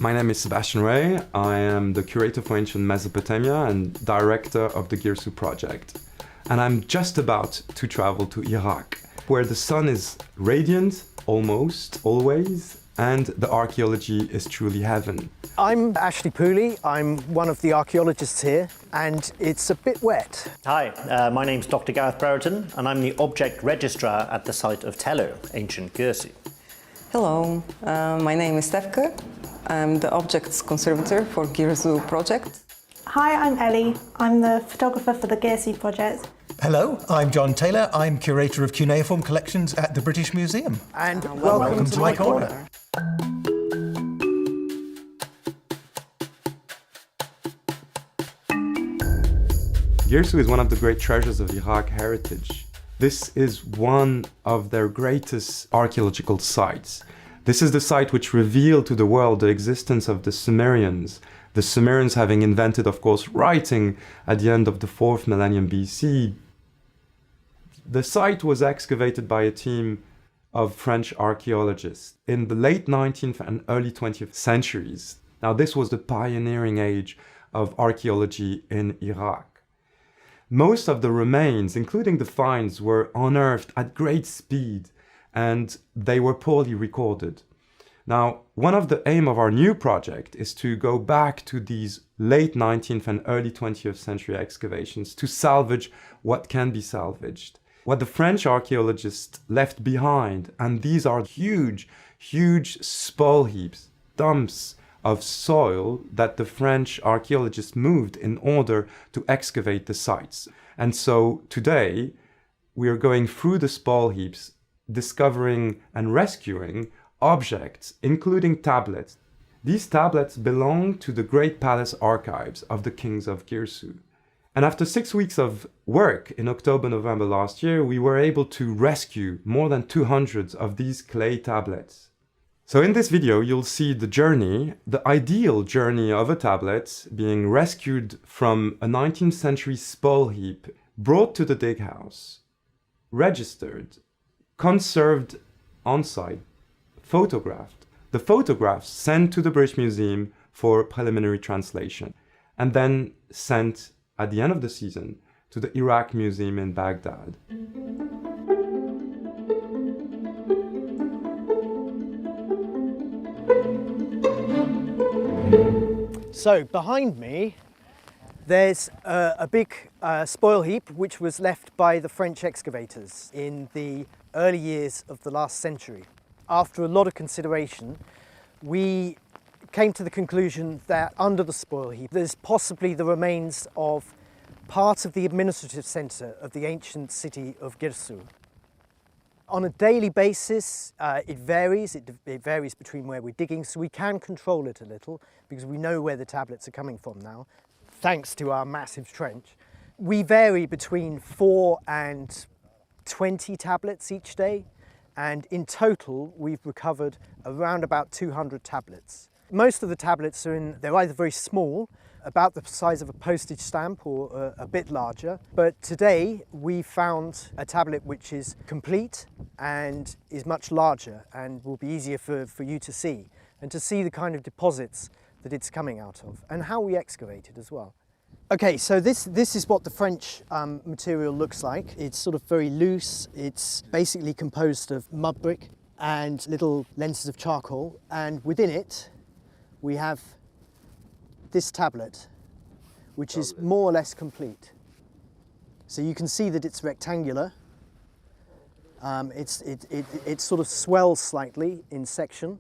My name is Sebastian Ray. I am the curator for ancient Mesopotamia and director of the Gyersoo project. And I'm just about to travel to Iraq, where the sun is radiant, almost always, and the archaeology is truly heaven. I'm Ashley Pooley. I'm one of the archaeologists here, and it's a bit wet. Hi, my name's Dr. Gareth Brereton, and I'm the object registrar at the site of Tello, ancient Gyersoo. Hello, my name is Stefke. I'm the objects conservator for Gyersoo project. Hi, I'm Ellie. I'm the photographer for the Gyersoo project. Hello, I'm John Taylor. I'm curator of cuneiform collections at the British Museum. And welcome to my corner. Gyersoo is one of the great treasures of Iraq heritage. This is one of their greatest archaeological sites. This is the site which revealed to the world the existence of the Sumerians having invented, of course, writing at the end of the 4th millennium BC. The site was excavated by a team of French archaeologists in the late 19th and early 20th centuries. Now, this was the pioneering age of archaeology in Iraq. Most of the remains, including the finds, were unearthed at great speed, and they were poorly recorded. Now, one of the aims of our new project is to go back to these late 19th and early 20th century excavations to salvage what can be salvaged. What the French archaeologists left behind, and these are huge, huge spoil heaps, dumps of soil that the French archaeologists moved in order to excavate the sites. And so today, we are going through the spoil heaps, discovering and rescuing objects, including tablets. These tablets belong to the Great Palace Archives of the Kings of Gyersoo. And after 6 weeks of work in October-November last year, we were able to rescue more than 200 of these clay tablets. So in this video, you'll see the journey, the ideal journey of a tablet being rescued from a 19th century spoil heap, brought to the dig house, registered, conserved on-site, photographed. The photographs sent to the British Museum for preliminary translation, and then sent at the end of the season to the Iraq Museum in Baghdad. So behind me, there's a big spoil heap which was left by the French excavators in the early years of the last century. After a lot of consideration, we came to the conclusion that under the spoil heap, there's possibly the remains of part of the administrative centre of the ancient city of Gyersoo. On a daily basis, it varies. It varies between where we're digging, so we can control it a little because we know where the tablets are coming from now, thanks to our massive trench. We vary between 4 and 20 tablets each day, and in total, we've recovered around about 200 tablets. Most of the tablets they're either very small, about the size of a postage stamp, or a bit larger. But today we found a tablet which is complete and is much larger and will be easier for you to see, and to see the kind of deposits that it's coming out of and how we excavate it as well. Okay, so this is what the French material looks like. It's sort of very loose. It's basically composed of mud brick and little lenses of charcoal, and within it we have this tablet, which is more or less complete. So you can see that it's rectangular. It sort of swells slightly in section,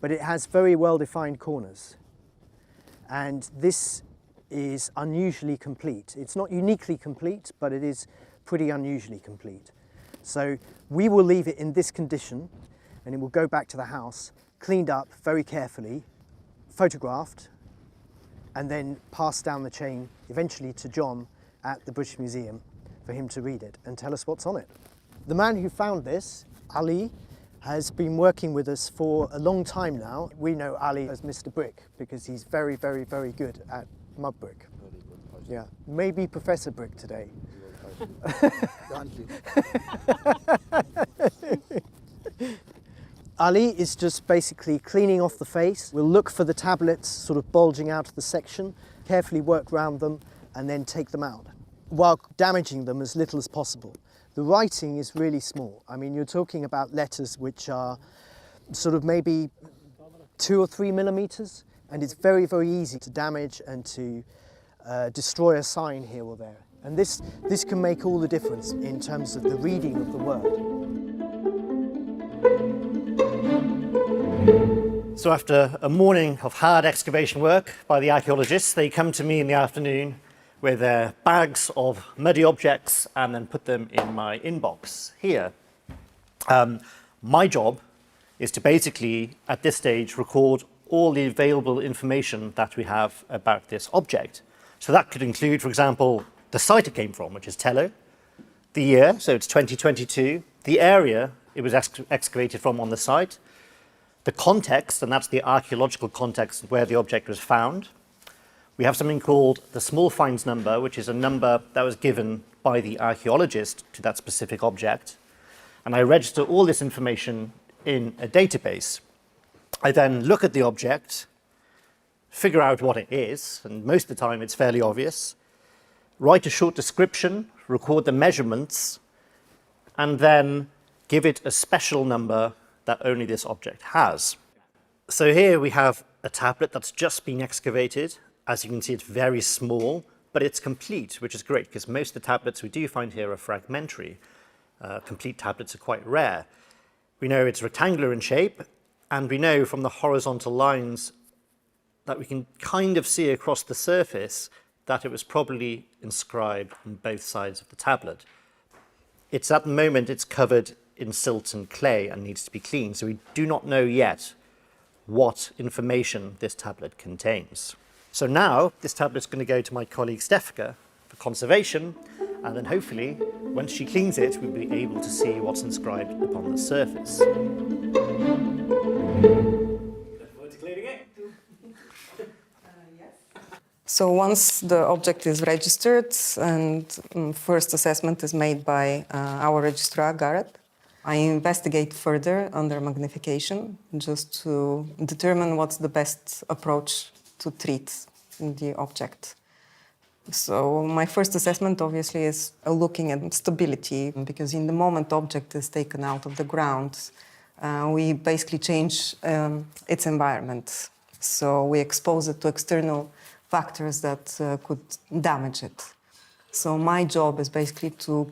but it has very well-defined corners. And this is unusually complete. It's not uniquely complete, but it is pretty unusually complete. So we will leave it in this condition, and it will go back to the house, cleaned up very carefully, photographed, and then passed down the chain eventually to John at the British Museum for him to read it and tell us what's on it. The man who found this, Ali, has been working with us for a long time now. We know Ali as Mr. Brick because he's very, very, very good at mud brick. Yeah, maybe Professor Brick today. Ali is just basically cleaning off the face. We'll look for the tablets sort of bulging out of the section, carefully work around them, and then take them out, while damaging them as little as possible. The writing is really small. I mean, you're talking about letters which are sort of maybe 2 or 3 millimeters, and it's very, very easy to damage and to destroy a sign here or there. And this can make all the difference in terms of the reading of the word. So after a morning of hard excavation work by the archaeologists, they come to me in the afternoon with their bags of muddy objects and then put them in my inbox here. My job is to basically, at this stage, record all the available information that we have about this object. So that could include, for example, the site it came from, which is Tello, the year, so it's 2022, the area it was excavated from on the site, the context, and that's the archaeological context where the object was found. We have something called the small finds number, which is a number that was given by the archaeologist to that specific object. And I register all this information in a database. I then look at the object, figure out what it is, and most of the time it's fairly obvious, write a short description, record the measurements, and then give it a special number that only this object has. So here we have a tablet that's just been excavated. As you can see, it's very small, but it's complete, which is great because most of the tablets we do find here are fragmentary. Complete tablets are quite rare. We know it's rectangular in shape, and we know from the horizontal lines that we can kind of see across the surface that it was probably inscribed on both sides of the tablet. It's at the moment, it's covered in silt and clay and needs to be cleaned, so we do not know yet what information this tablet contains. So now this tablet's going to go to my colleague Stefka for conservation, and then hopefully, once she cleans it, we'll be able to see what's inscribed upon the surface. So once the object is registered and first assessment is made by our registrar, Gareth, I investigate further under magnification just to determine what's the best approach to treat the object. So my first assessment obviously is looking at stability, because in the moment object is taken out of the ground, we basically change its environment. So we expose it to external factors that could damage it. So my job is basically to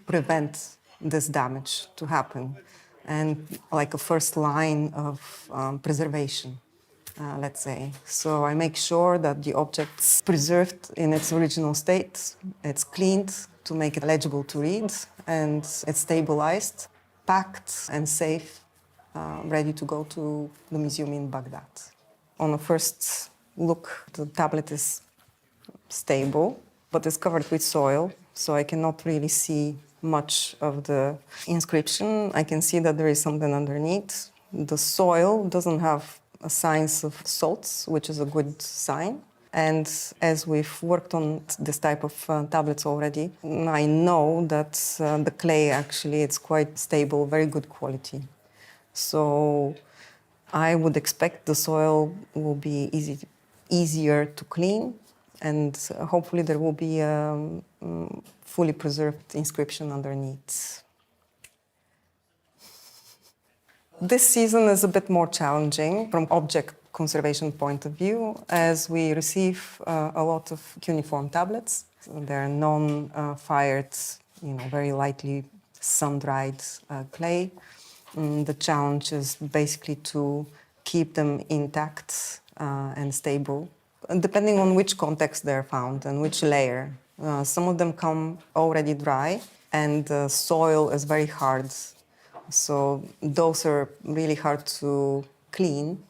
prevent this damage to happen, and like a first line of preservation, let's say. So I make sure that the object's preserved in its original state, it's cleaned to make it legible to read, and it's stabilized, packed and safe, ready to go to the museum in Baghdad. On a first look, the tablet is stable, but it's covered with soil, so I cannot really see much of the inscription. I can see that there is something underneath. The soil doesn't have signs of salts, which is a good sign. And as we've worked on this type of tablets already, I know that the clay actually it's quite stable, very good quality. So I would expect the soil will be easier to clean, and hopefully there will be a fully preserved inscription underneath. This season is a bit more challenging from object conservation point of view, as we receive a lot of cuneiform tablets. So they're non-fired, very lightly sun-dried clay. The challenge is basically to keep them intact and stable, depending on which context they're found and which layer. Some of them come already dry, and the soil is very hard. So those are really hard to clean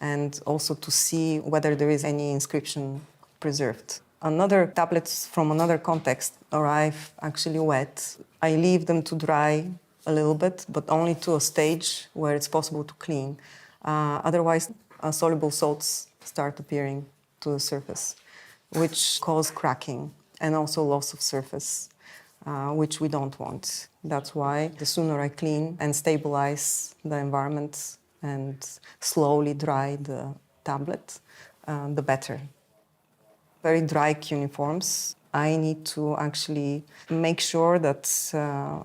and also to see whether there is any inscription preserved. Another tablets from another context arrive actually wet. I leave them to dry a little bit, but only to a stage where it's possible to clean. Otherwise, soluble salts start appearing to the surface, which cause cracking and also loss of surface, which we don't want. That's why the sooner I clean and stabilize the environment, and slowly dry the tablet, the better. Very dry cuneiforms, I need to actually make sure that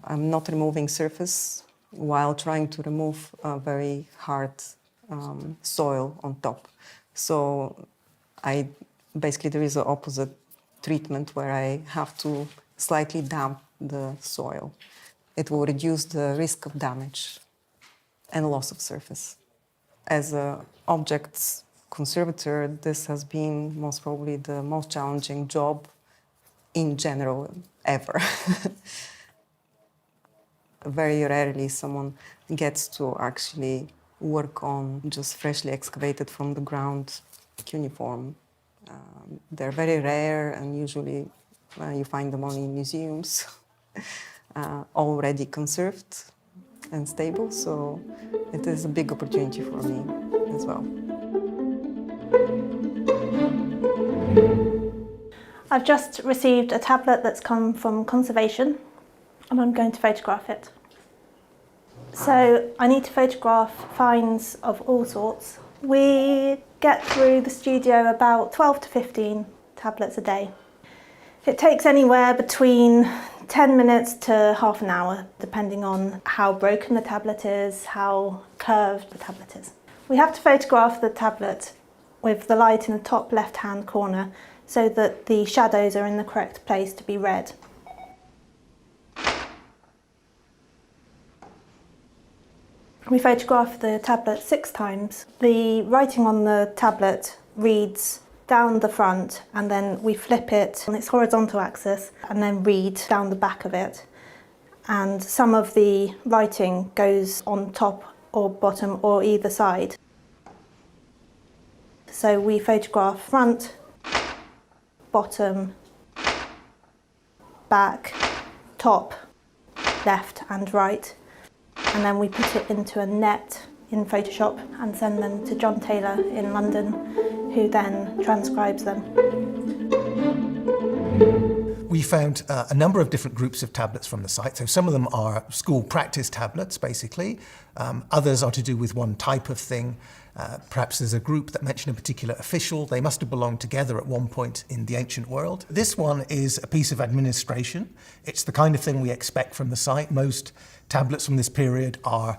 I'm not removing surface while trying to remove a very hard soil on top. So basically there is an opposite treatment where I have to slightly damp the soil. It will reduce the risk of damage and loss of surface. As an objects conservator, this has been most probably the most challenging job in general ever. Very rarely someone gets to actually work on just freshly excavated from the ground cuneiform. They're very rare, and usually you find them only in museums, already conserved and stable, so it is a big opportunity for me as well. I've just received a tablet that's come from conservation, and I'm going to photograph it. So I need to photograph finds of all sorts. We get through the studio about 12 to 15 tablets a day. It takes anywhere between 10 minutes to half an hour, depending on how broken the tablet is, how curved the tablet is. We have to photograph the tablet with the light in the top left-hand corner so that the shadows are in the correct place to be read. We photograph the tablet 6 times. The writing on the tablet reads down the front, and then we flip it on its horizontal axis and then read down the back of it. And some of the writing goes on top or bottom or either side. So we photograph front, bottom, back, top, left and right. And then we put it into a net in Photoshop and send them to John Taylor in London, who then transcribes them. We found a number of different groups of tablets from the site. So some of them are school practice tablets, basically. Others are to do with one type of thing. Perhaps there's a group that mentioned a particular official. They must have belonged together at one point in the ancient world. This one is a piece of administration. It's the kind of thing we expect from the site. Most tablets from this period are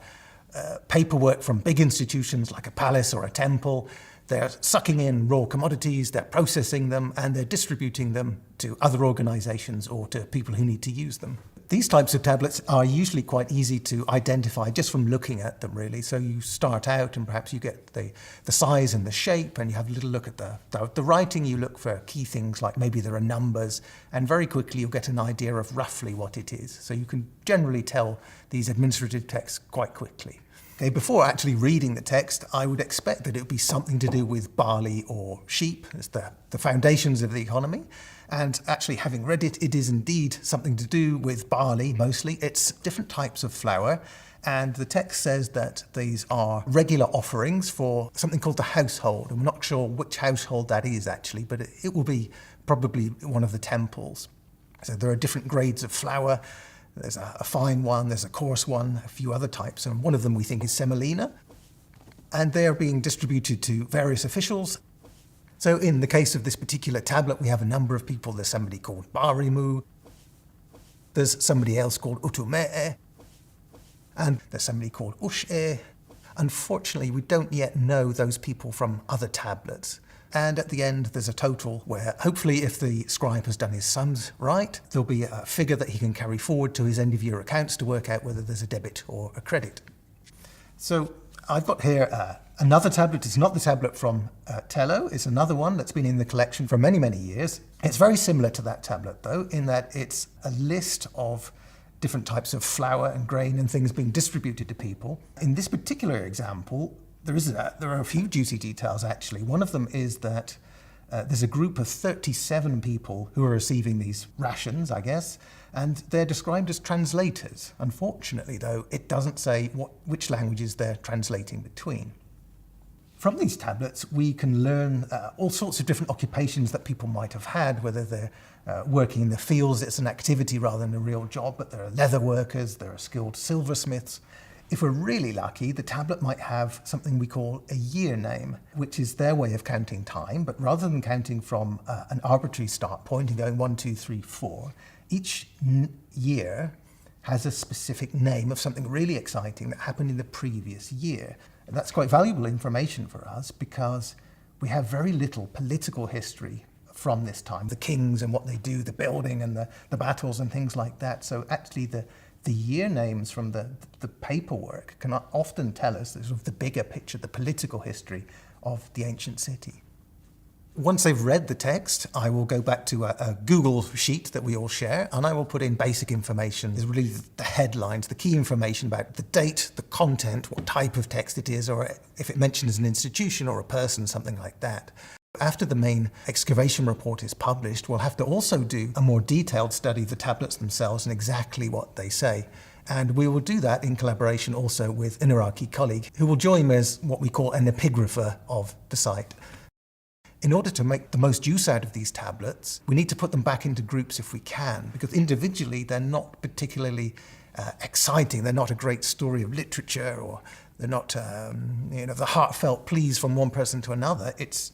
paperwork from big institutions like a palace or a temple. They're sucking in raw commodities, they're processing them, and they're distributing them to other organisations or to people who need to use them. These types of tablets are usually quite easy to identify just from looking at them, really. So you start out and perhaps you get the size and the shape, and you have a little look at the writing. You look for key things like maybe there are numbers, and very quickly you'll get an idea of roughly what it is. So you can generally tell these administrative texts quite quickly. Okay, before actually reading the text, I would expect that it would be something to do with barley or sheep. It's the foundations of the economy. And actually, having read it, it is indeed something to do with barley, mostly. It's different types of flour. And the text says that these are regular offerings for something called the household. And we're not sure which household that is, actually, but it will be probably one of the temples. So there are different grades of flour. There's a fine one, there's a coarse one, a few other types, and one of them we think is semolina. And they are being distributed to various officials. So in the case of this particular tablet, we have a number of people. There's somebody called Barimu, there's somebody else called Utume'e, and there's somebody called Ush'e. Unfortunately, we don't yet know those people from other tablets. And at the end, there's a total where, hopefully, if the scribe has done his sums right, there'll be a figure that he can carry forward to his end-of-year accounts to work out whether there's a debit or a credit. So I've got here another tablet. It's not the tablet from Tello. It's another one that's been in the collection for many, many years. It's very similar to that tablet, though, in that it's a list of different types of flour and grain and things being distributed to people. In this particular example, there are a few juicy details, actually. One of them is that there's a group of 37 people who are receiving these rations, I guess, and they're described as translators. Unfortunately, though, it doesn't say which languages they're translating between. From these tablets, we can learn all sorts of different occupations that people might have had, whether they're working in the fields. It's an activity rather than a real job, but there are leather workers, there are skilled silversmiths. If we're really lucky, the tablet might have something we call a year name, which is their way of counting time, but rather than counting from an arbitrary start point and going 1, 2, 3, 4, each year has a specific name of something really exciting that happened in the previous year. And that's quite valuable information for us because we have very little political history from this time. The kings and what they do, the building and the battles and things like that. So actually the year names from the paperwork can often tell us sort of the bigger picture, the political history of the ancient city. Once they've read the text, I will go back to a Google sheet that we all share, and I will put in basic information. It's really the headlines, the key information about the date, the content, what type of text it is, or if it mentions an institution or a person, something like that. After the main excavation report is published, we'll have to also do a more detailed study of the tablets themselves and exactly what they say. And we will do that in collaboration also with an Iraqi colleague who will join me as what we call an epigrapher of the site. In order to make the most use out of these tablets, we need to put them back into groups if we can, because individually they're not particularly exciting. They're not a great story of literature, or they're not the heartfelt pleas from one person to another. It's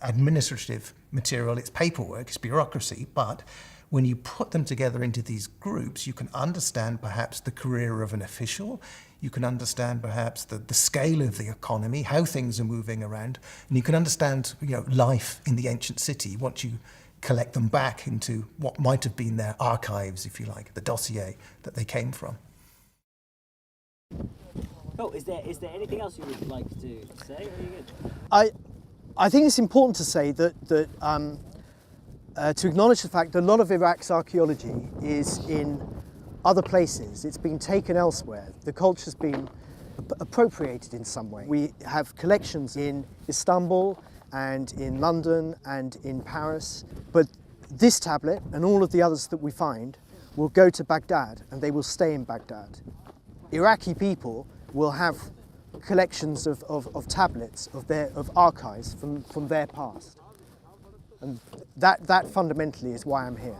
administrative material, it's paperwork, it's bureaucracy, but when you put them together into these groups, you can understand perhaps the career of an official, you can understand perhaps the scale of the economy, how things are moving around, and you can understand life in the ancient city once you collect them back into what might have been their archives, if you like, the dossier that they came from. Cool. Is there anything else you would like to say, or are you good? I think it's important to say that to acknowledge the fact that a lot of Iraq's archaeology is in other places. It's been taken elsewhere. The culture's been appropriated in some way. We have collections in Istanbul and in London and in Paris, but this tablet and all of the others that we find will go to Baghdad and they will stay in Baghdad. Iraqi people will have collections of tablets, of archives from their past. And that fundamentally is why I'm here.